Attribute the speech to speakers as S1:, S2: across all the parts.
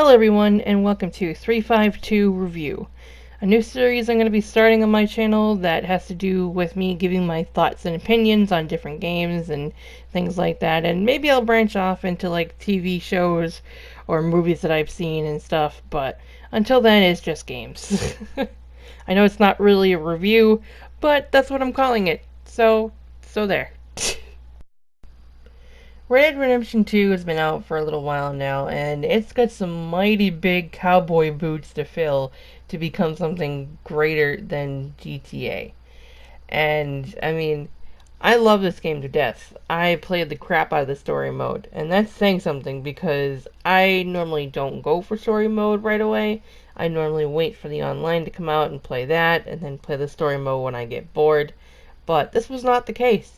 S1: Hello everyone, and welcome to 352 Review, a new series I'm going to be starting on my channel that has to do with me giving my thoughts and opinions on different games and things like that, and maybe I'll branch off into like TV shows or movies that I've seen and stuff, but until then it's just games. I know it's not really a review, but that's what I'm calling it, so there. Red Dead Redemption 2 has been out for a little while now, and it's got some mighty big cowboy boots to fill to become something greater than GTA. And, I mean, I love this game to death. I played the crap out of the story mode, and that's saying something because I normally don't go for story mode right away. I normally wait for the online to come out and play that, and then play the story mode when I get bored. But this was not the case.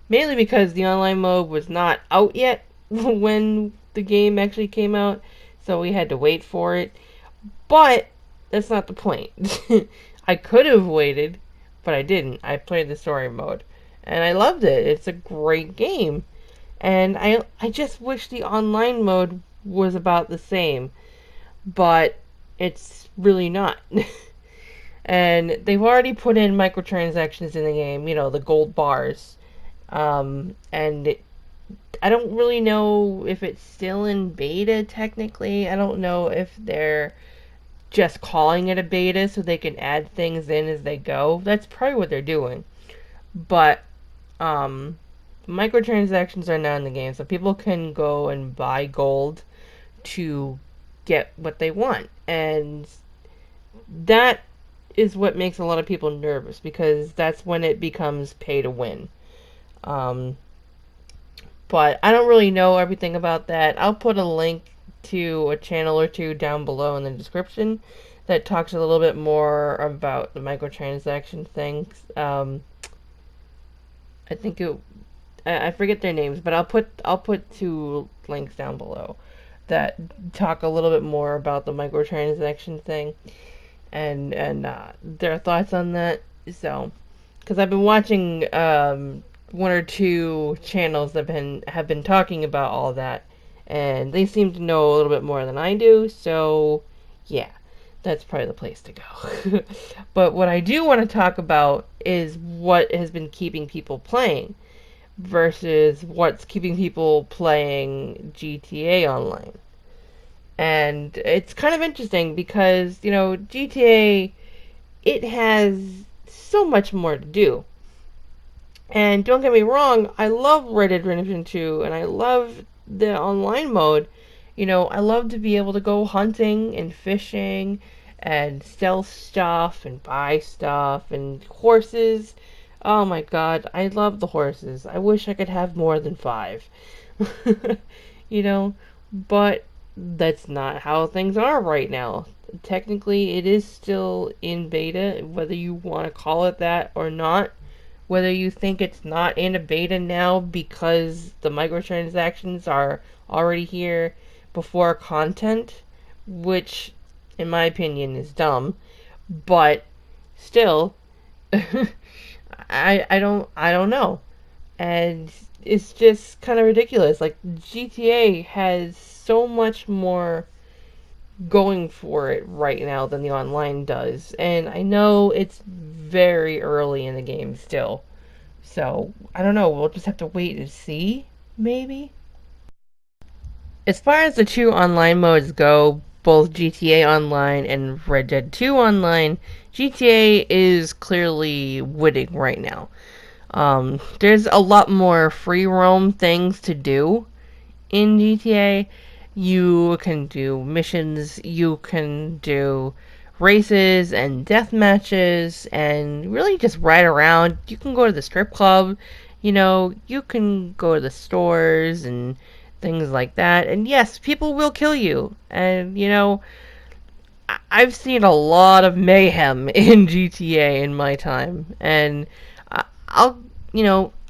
S1: Mainly because the online mode was not out yet when the game actually came out, so we had to wait for it. But that's not the point. I could have waited, but I didn't. I played the story mode, and I loved it. It's a great game. And I just wish the online mode was about the same, but it's really not. And they've already put in microtransactions in the game, the gold bars. I don't really know if it's still in beta technically. I don't know if they're just calling it a beta so they can add things in as they go. That's probably what they're doing. But microtransactions are now in the game, so people can go and buy gold to get what they want. And that is what makes a lot of people nervous because that's when it becomes pay to win. But I don't really know everything about that. I'll put a link to a channel or two down below in the description that talks a little bit more about the microtransaction things. I think I forget their names, but I'll put two links down below that talk a little bit more about the microtransaction thing and their thoughts on that. So, because I've been watching one or two channels that have been talking about all that, and they seem to know a little bit more than I do, so yeah, that's probably the place to go. But what I do want to talk about is what has been keeping people playing versus what's keeping people playing GTA Online. And it's kind of interesting because, GTA, it has so much more to do. And don't get me wrong, I love Red Dead Redemption 2, and I love the online mode. I love to be able to go hunting and fishing and sell stuff and buy stuff and horses. Oh my god, I love the horses. I wish I could have more than 5. you know, but that's not how things are right now. Technically, it is still in beta, whether you want to call it that or not. Whether you think it's not in a beta now because the microtransactions are already here before content, which in my opinion is dumb, but still I don't know. And it's just kind of ridiculous. Like GTA has so much more going for it right now than the online does. And I know it's very early in the game still. So, I don't know, we'll just have to wait and see, maybe? As far as the two online modes go, both GTA Online and Red Dead 2 Online, GTA is clearly winning right now. There's a lot more free roam things to do in GTA. You can do missions, you can do races and death matches, and really just ride around. You can go to the strip club, you can go to the stores and things like that. And yes, people will kill you. And, I've seen a lot of mayhem in GTA in my time. And I'll,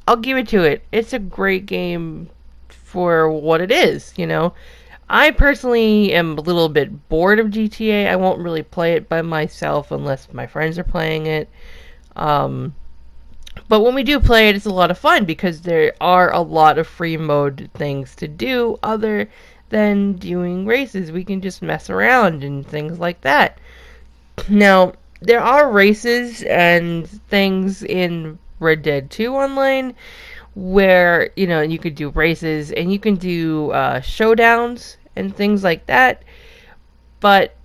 S1: I'll give it to it. It's a great game for what it is. I personally am a little bit bored of GTA. I won't really play it by myself unless my friends are playing it. But when we do play it, it's a lot of fun because there are a lot of free mode things to do other than doing races. We can just mess around and things like that. Now, there are races and things in Red Dead 2 online where, you could do races and you can do showdowns and things like that, but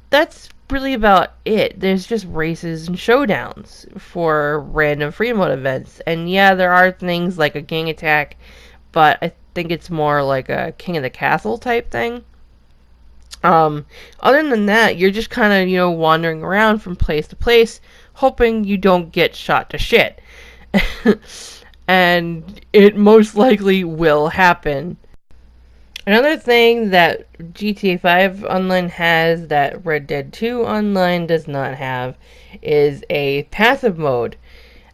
S1: that's really about it. There's just races and showdowns for random free mode events. And yeah, there are things like a gang attack, but I think it's more like a king of the castle type thing. Other than that, you're just kind of, wandering around from place to place, hoping you don't get shot to shit. And it most likely will happen. Another thing that GTA 5 Online has that Red Dead 2 Online does not have is a passive mode.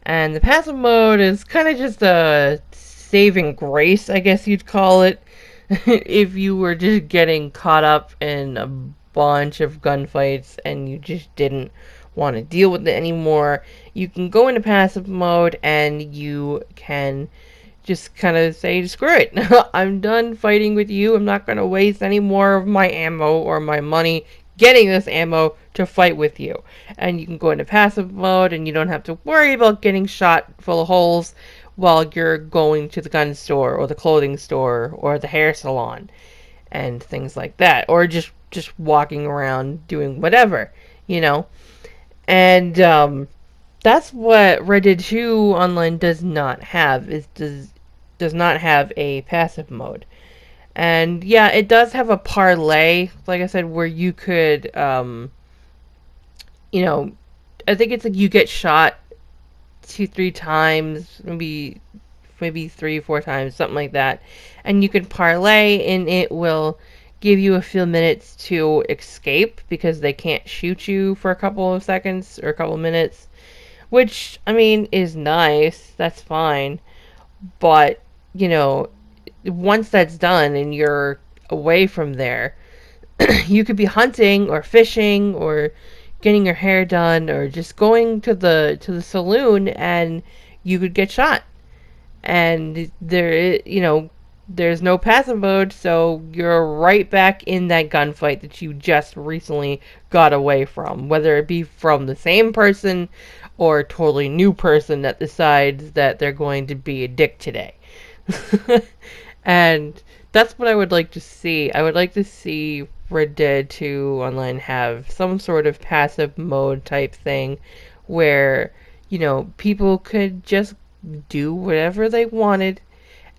S1: And the passive mode is kind of just a saving grace, I guess you'd call it. If you were just getting caught up in a bunch of gunfights and you just didn't want to deal with it anymore, you can go into passive mode and you can just kind of say, screw it. I'm done fighting with you. I'm not going to waste any more of my ammo or my money getting this ammo to fight with you. And you can go into passive mode and you don't have to worry about getting shot full of holes while you're going to the gun store or the clothing store or the hair salon and things like that, or just walking around doing whatever, you know. And that's what Red Dead 2 Online does not have. It does not have a passive mode. And yeah, it does have a parlay, like I said, where you could, you know, I think it's like you get shot 2, 3 times, maybe 3, 4 times, something like that, and you can parlay, and it will give you a few minutes to escape because they can't shoot you for a couple of seconds or a couple of minutes, which I mean is nice. That's fine, but you know, once that's done and you're away from there, you could be hunting or fishing or getting your hair done or just going to the saloon and you could get shot. And there's no passive mode, so you're right back in that gunfight that you just recently got away from, whether it be from the same person or a totally new person that decides that they're going to be a dick today. And that's what I would like to see. I would like to see Red Dead 2 Online have some sort of passive mode type thing where, people could just do whatever they wanted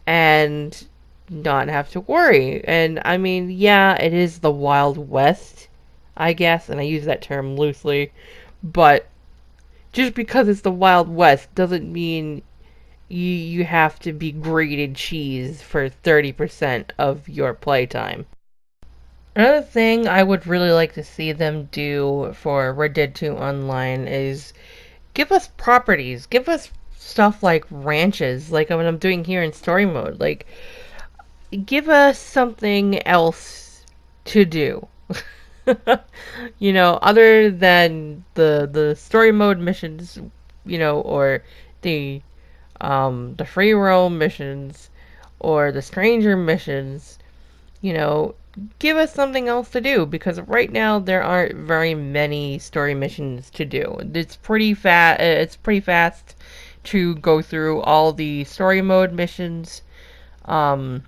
S1: and not have to worry. And I mean, yeah, it is the Wild West, I guess, and I use that term loosely, but just because it's the Wild West doesn't mean you have to be grated cheese for 30% of your playtime. Another thing I would really like to see them do for Red Dead 2 Online is give us properties, give us stuff like ranches, like what I'm doing here in story mode. Like, give us something else to do. Other than the story mode missions, or the the free roam missions or the stranger missions, you know, give us something else to do because right now there aren't very many story missions to do. It's pretty fast to go through all the story mode missions. Um,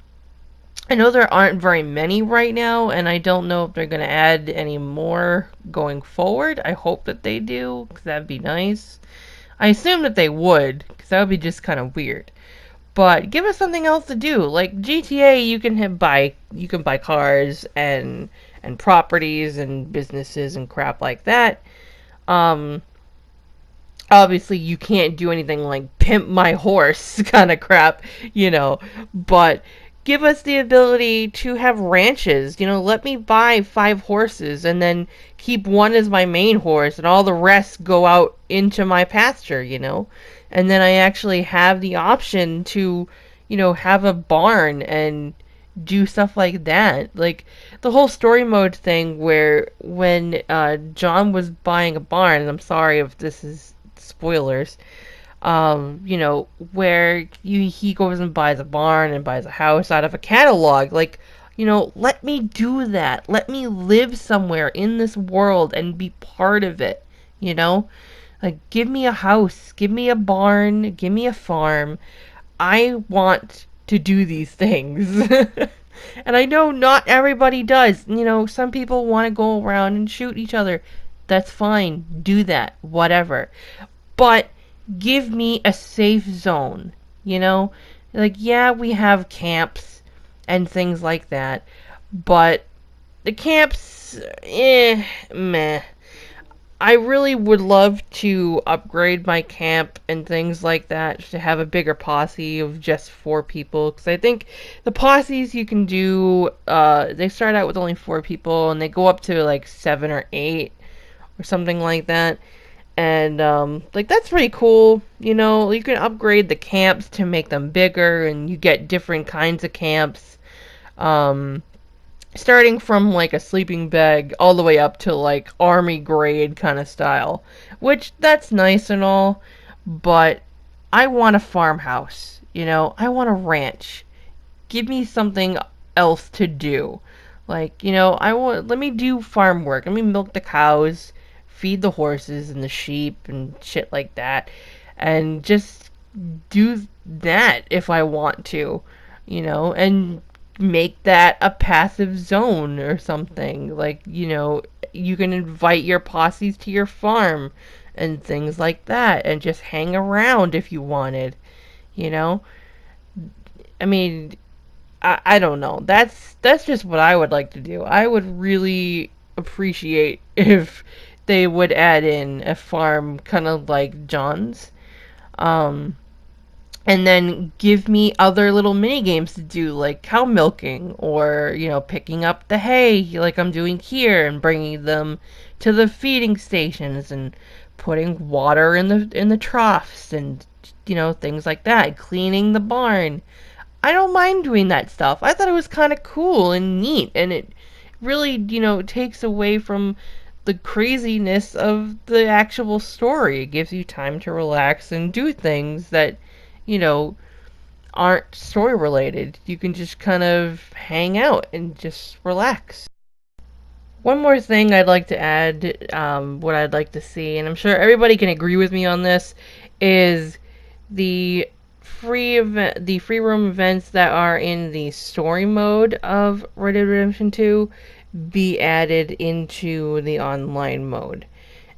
S1: I know there aren't very many right now, and I don't know if they're going to add any more going forward. I hope that they do, because that'd be nice. I assume that they would, because that would be just kind of weird. But give us something else to do. Like GTA, you can buy cars and properties and businesses and crap like that. Um, Obviously you can't do anything like pimp my horse kind of crap, but give us the ability to have ranches. Let me buy 5 horses and then keep one as my main horse and all the rest go out into my pasture. And then I actually have the option to, have a barn and do stuff like that. Like the whole story mode thing where when John was buying a barn, and I'm sorry if this is spoilers, where he goes and buys a barn and buys a house out of a catalog. Like, Let me do that. Let me live somewhere in this world and be part of it, you know? Like, give me a house, give me a barn, give me a farm. I want to do these things. And I know not everybody does. Some people want to go around and shoot each other. That's fine. Do that. Whatever. But give me a safe zone. You know? Like, yeah, we have camps and things like that. But the camps, meh. I really would love to upgrade my camp and things like that to have a bigger posse of just 4 people. Because I think the posses you can do, they start out with only 4 people and they go up to like 7 or 8 or something like that. And like that's pretty cool. You can upgrade the camps to make them bigger, and you get different kinds of camps. Um, Starting from like a sleeping bag all the way up to like army grade kind of style, which that's nice and all, but I want a farmhouse. I want a ranch. Give me something else to do. Like, let me do farm work. Let me milk the cows, feed the horses and the sheep and shit like that, and just do that if I want to, and make that a passive zone or something. Like, you can invite your posses to your farm and things like that and just hang around if you wanted, you know? I mean, I don't know. That's just what I would like to do. I would really appreciate if they would add in a farm kind of like John's. Um and then give me other little mini games to do, like cow milking or picking up the hay like I'm doing here and bringing them to the feeding stations and putting water in the troughs and things like that, cleaning the barn. I don't mind doing that stuff. I thought it was kind of cool and neat, and it really takes away from the craziness of the actual story. It gives you time to relax and do things that you know, aren't story related. You can just kind of hang out and just relax. One more thing I'd like to add, what I'd like to see, and I'm sure everybody can agree with me on this, is the the free roam events that are in the story mode of Red Dead Redemption 2 be added into the online mode.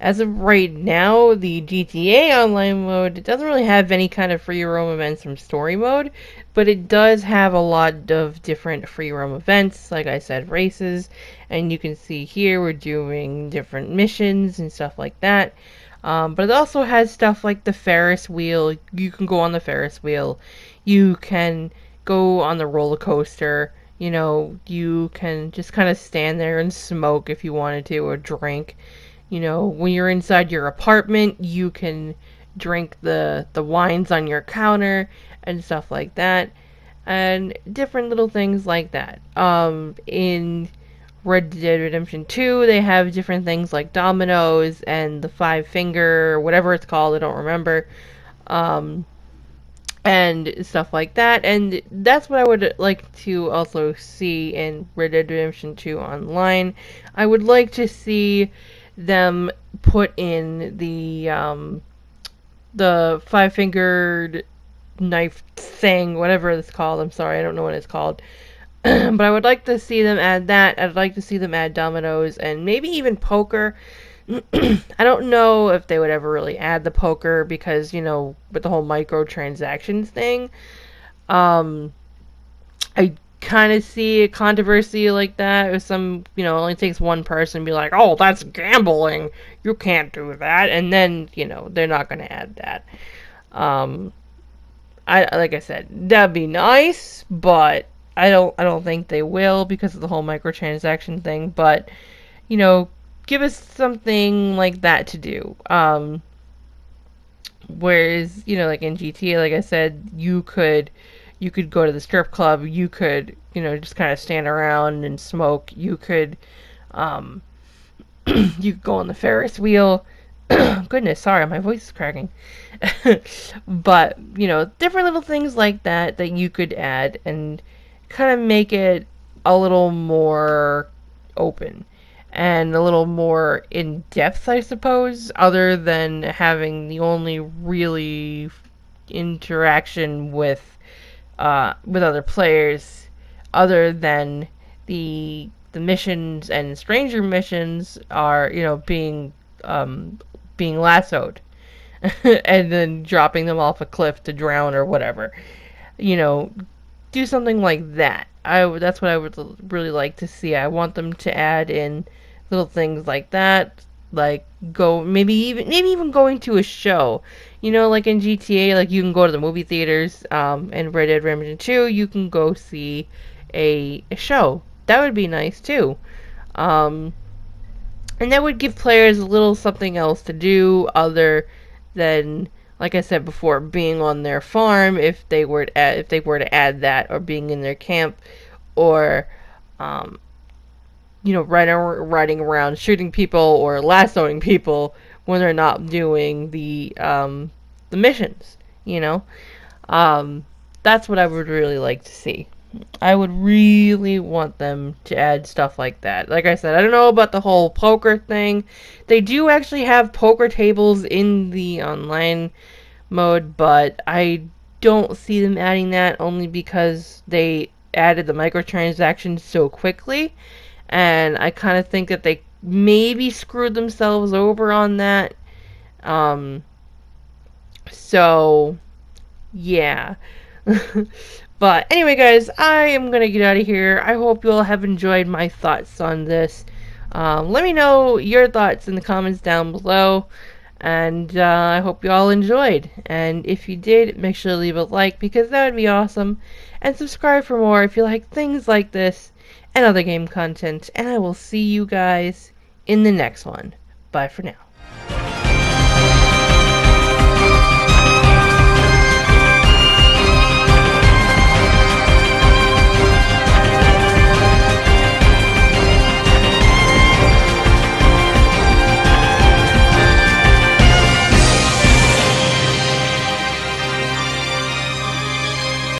S1: As of right now, the GTA Online mode doesn't really have any kind of free roam events from story mode, but it does have a lot of different free roam events, like I said, races, and you can see here we're doing different missions and stuff like that. But it also has stuff like the Ferris wheel. You can go on the Ferris wheel. You can go on the roller coaster. You can just kind of stand there and smoke if you wanted to, or drink. When you're inside your apartment, you can drink the wines on your counter and stuff like that, and different little things like that. In Red Dead Redemption 2, they have different things like dominoes and the five finger, or whatever it's called, I don't remember. Um, and stuff like that. And that's what I would like to also see in Red Dead Redemption 2 Online. I would like to see them put in the five fingered knife thing, whatever it's called. I'm sorry, I don't know what it's called. But I would like to see them add that. I'd like to see them add dominoes and maybe even poker. I don't know if they would ever really add the poker because, with the whole microtransactions thing, I kind of see a controversy like that. If it only takes one person to be like, oh, that's gambling. You can't do that. And then, they're not going to add that. Um, like I said, that'd be nice, but I don't think they will because of the whole microtransaction thing. But, give us something like that to do. Whereas, like in GTA, like I said, you could go to the strip club, you could, just kind of stand around and smoke, you could you could go on the Ferris wheel. Goodness, sorry, my voice is cracking. But, different little things like that that you could add and kind of make it a little more open and a little more in depth, I suppose, other than having the only really interaction with other players, other than the missions and stranger missions are, you know, being lassoed and then dropping them off a cliff to drown or whatever. You know, do something like that. That's what I would really like to see. I want them to add in little things like that, like go maybe even going to a show. You know, like in GTA, like you can go to the movie theaters. In Red Dead Redemption 2, you can go see a show. That would be nice too. Um, and that would give players a little something else to do other than, like I said before, being on their farm if they were to add that, or being in their camp, or um, you know, riding around shooting people or lassoing people when they're not doing the missions. You know, um, that's what I would really like to see. I would really want them to add stuff like that. Like I said, I don't know about the whole poker thing. They do actually have poker tables in the online mode, but I don't see them adding that only because they added the microtransactions so quickly. And I kind of think that they maybe screwed themselves over on that. Um, so, yeah. But anyway, guys, I am going to get out of here. I hope you all have enjoyed my thoughts on this. Let me know your thoughts in the comments down below. And I hope you all enjoyed. And if you did, make sure to leave a like because that would be awesome. And subscribe for more if you like things like this and other game content. And I will see you guys in the next one. Bye for now.